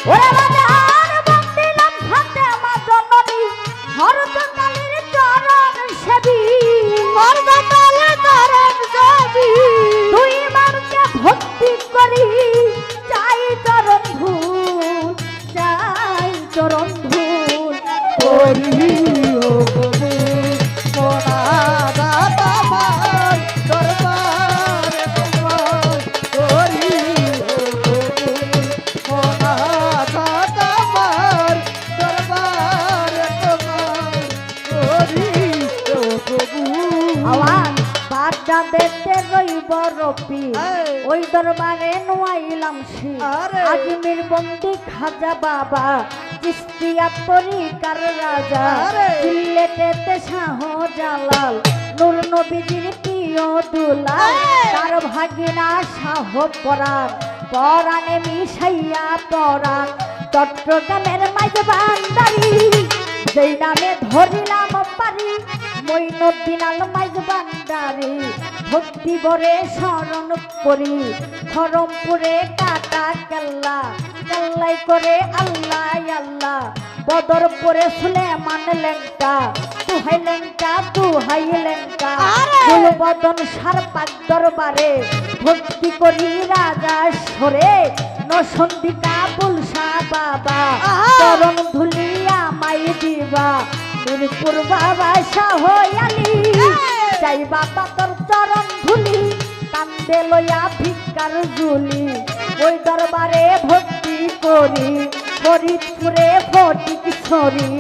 ওরে বাজার বন্দিলাম হাতে মা জননী হরজনালির চরণ সেবী হরজনালির চরণ সেবী দুই মারকে ভক্তি করি চাই চরণ ধূল চাই চরণ ধূল করি ও প্রভু মোরা দাতা মার দরবারে তোমার করি ও প্রভু মোরা দাতা মার দরবারে তোমার করি ও প্রভু আওয়াজ বাদা দেখতে রইব রবি ওই দরবারে নোয়াইলাম শি আরে। আজমির বন্দি খাজা বাবা চিস্তিয়া তরিকার রাজা আরে। সিলেটেতে শাহ জালাল নূর নবীজির প্রিয় দুলাল তার ভাগিনা শাহ পরাণ পরাণে মিশাইয়া পরাণ চট্টগ্রামের মাঝ বান্দারি যেই নামে ধরিলাম পারি মইনুদ্দিন আল মাইজ বান্দারি ভক্তি ভরে স্মরণ করি খরমপুরে কাটা কেল্লা কেল্লাই করে আল্লাহ আল্লাহ বদরপুরে সুলেমান লেঙ্কা তুহাই লেঙ্কা তুহাই লেঙ্কা বদন সার পাক দরবারে ভক্তি করি রাজা সরে নসন্দিকা বুলসা বাবা চরণ ধুলিয়া মাই দিবা মিরপুর বাবা শাহ আলী চাই বাবা তোর চরণ ধুলি কান্দে লইয়া ভিক্ষার ঝুলি ওই দরবারে ভক্তি করি ফরিদপুরে ফটিক ছড়ি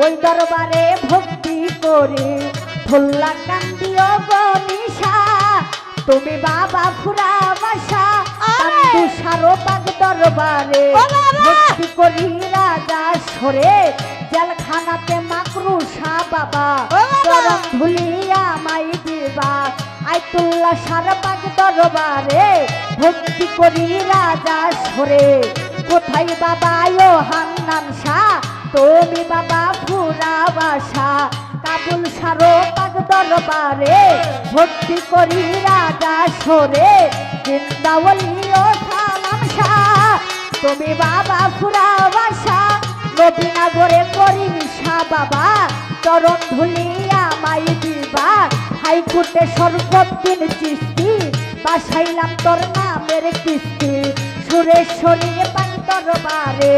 ওই দরবারে ভক্তি করি ফুল্লা কান্দিও গনিশা তুমি বাবা ফুরা বাসা কান্দু সারো পাক দরবারে ভক্তি করি রাজা সরে জেলখানাতে মাকরুষা বাবা চরণ ধুলিয়া মাই দিবা আইতুল্লাহ সার পাক দরবারে ভক্তি করি রাজা সরে কোথায় বাবা ও হান্নান শাহ তুমি বাবা ফুরা বাসা কাবুল সারো পাক দরবারে ভক্তি করি রাজা সরে জিন্দাওয়ালি ও সালাম শাহ তুমি বাবা ফুরা বাসা নবীনগরে করি শাহ বাবা চরণ ধুলিয়া মাই দিবা হাইকোর্টে সর্বদিন চিস্তি বাসাইলাম তোর নামের কিস্তি সুরেশ্বরীর পাক দরবারে